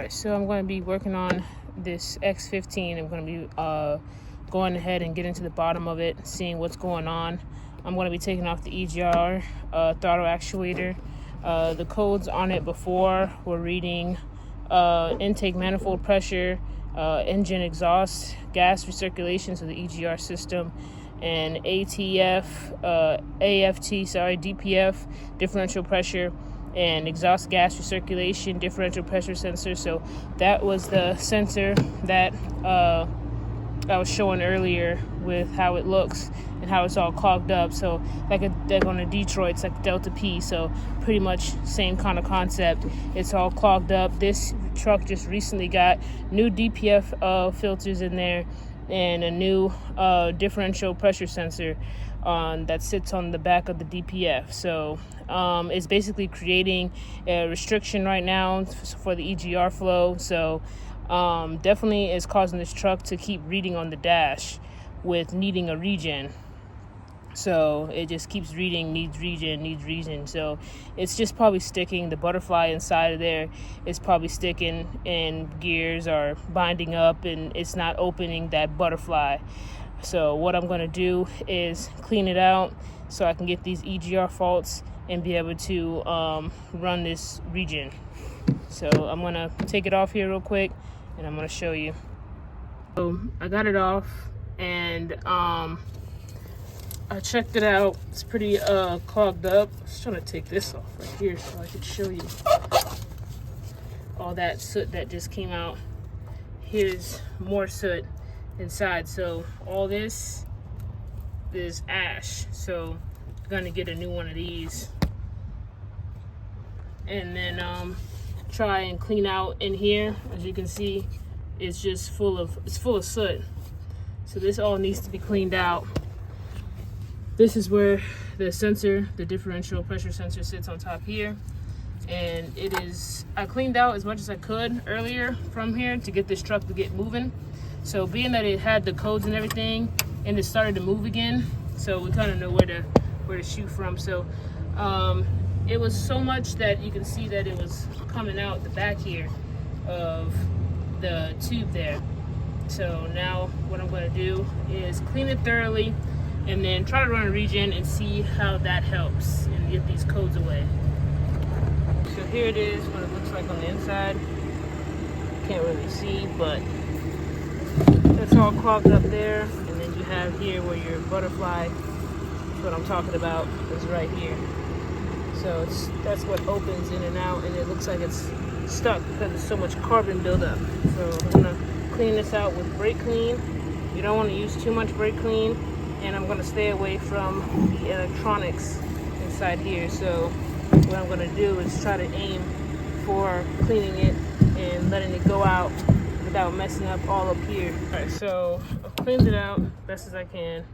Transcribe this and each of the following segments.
So I'm going to be working on this X15. I'm going to be going ahead and getting to the bottom of it, seeing what's going on. I'm going to be taking off the EGR throttle actuator. The codes on it before were reading intake manifold pressure, engine exhaust, gas recirculation, so the EGR system, and DPF differential pressure, and exhaust gas recirculation differential pressure sensor. So that was the sensor that I was showing earlier with how it looks and how it's all clogged up. So like on a Detroit, it's like Delta P. So pretty much same kind of concept. It's all clogged up. This truck just recently got new DPF filters in there and a new differential pressure sensor that sits on the back of the DPF. So it's basically creating a restriction right now for the EGR flow. So definitely is causing this truck to keep reading on the dash with needing a regen. So it just keeps reading, needs regen. So it's just probably sticking. The butterfly inside of there is probably sticking, and gears are binding up, and it's not opening that butterfly. So what I'm going to do is clean it out so I can get these EGR faults and be able to run this regen. So I'm going to take it off here real quick, and I'm going to show you. So I got it off, and I checked it out. It's pretty clogged up. I was trying to take this off right here so I could show you all that soot that just came out. Here's more soot inside. So all this is ash. So I'm gonna get a new one of these, and then try and clean out in here. As you can see, it's just full of soot. So this all needs to be cleaned out. This is where the sensor, the differential pressure sensor, sits on top here. And I cleaned out as much as I could earlier from here to get this truck to get moving. So being that it had the codes and everything, and it started to move again, so we kind of know where to shoot from. So it was so much that you can see that it was coming out the back here of the tube there. So now what I'm going to do is clean it thoroughly, and then try to run a regen and see how that helps and get these codes away. So here it is, what it looks like on the inside. Can't really see, but that's all clogged up there. And then you have here where your butterfly, what I'm talking about, is right here. So that's what opens in and out, and it looks like it's stuck because there's so much carbon buildup. So I'm gonna clean this out with brake clean. You don't want to use too much brake clean. And I'm going to stay away from the electronics inside here. So what I'm going to do is try to aim for cleaning it and letting it go out without messing up all up here. All right, so I've cleaned it out best as I can.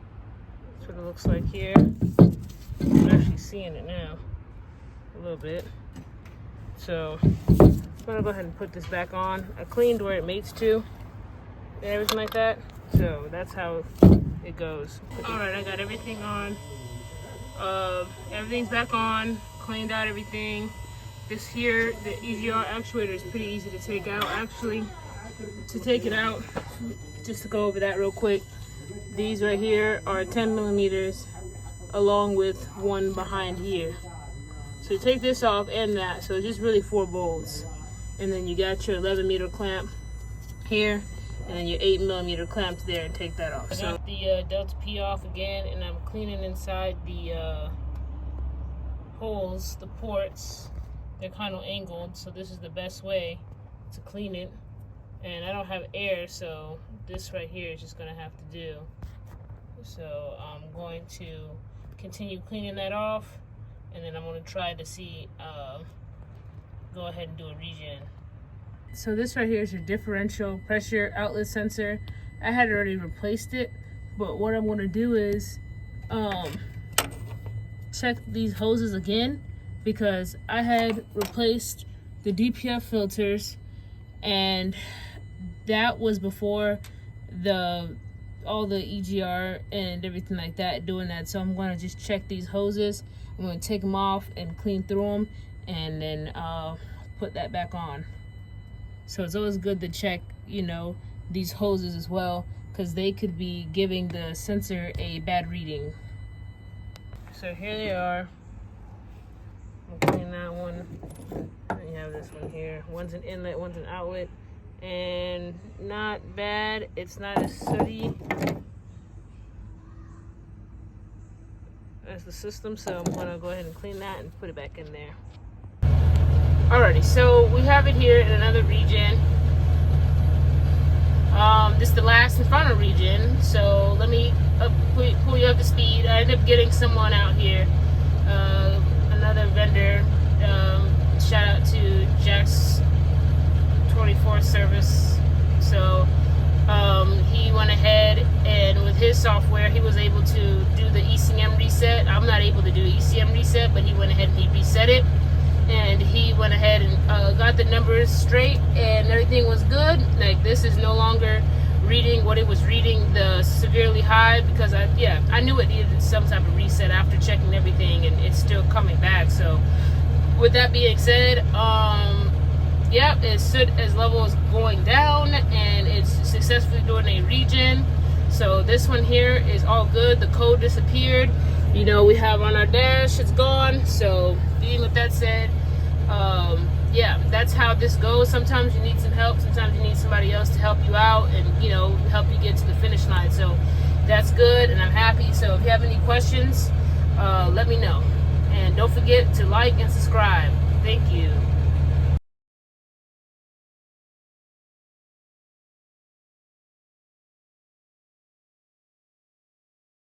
That's what it looks like here. I'm actually seeing it now a little bit. So I'm going to go ahead and put this back on. I cleaned where it mates to and everything like that. So that's how it goes. All right, I got everything on. Everything's back on, cleaned out everything. This here, the EGR actuator, is pretty easy to take out. Actually, to take it out, just to go over that real quick, these right here are 10 millimeters along with one behind here. So you take this off and that, so it's just really 4 bolts. And then you got your 11 meter clamp here, and then your 8 millimeter clamps there, and take that off. I got the Delta P off again, and I'm cleaning inside the holes, the ports. They're kind of angled, so this is the best way to clean it. And I don't have air, so this right here is just gonna have to do. So I'm going to continue cleaning that off, and then I'm gonna try to see, go ahead and do a regen. So this right here is your differential pressure outlet sensor. I had already replaced it, but what I'm going to do is check these hoses again, because I had replaced the DPF filters, and that was before all the EGR and everything like that doing that. So I'm going to just check these hoses. I'm going to take them off and clean through them, and then put that back on. So it's always good to check, you know, these hoses as well, because they could be giving the sensor a bad reading. So here they are. I'll clean that one. Then you have this one here. One's an inlet, one's an outlet. And not bad. It's not as sooty as the system, so I'm gonna go ahead and clean that and put it back in there. Alrighty, so we have it here in another regen. This is the last and final regen, so let me pull you up to speed. I ended up getting someone out here, another vendor. Shout out to Jack's 24 service. So he went ahead and with his software he was able to do the ECM reset. I'm not able to do ECM reset, but he went ahead and he reset it, and he went ahead and got the numbers straight and everything was good. Like, this is no longer reading what it was reading, the severely high, because I knew it needed some type of reset after checking everything, and it's still coming back. So with that being said, its level is going down and it's successfully doing a regen. So this one here is all good. The code disappeared. You know, we have on our dash, it's gone. So being with that said, that's how this goes. Sometimes you need some help. Sometimes you need somebody else to help you out and, you know, help you get to the finish line. So that's good, and I'm happy. So if you have any questions, let me know. And don't forget to like and subscribe. Thank you.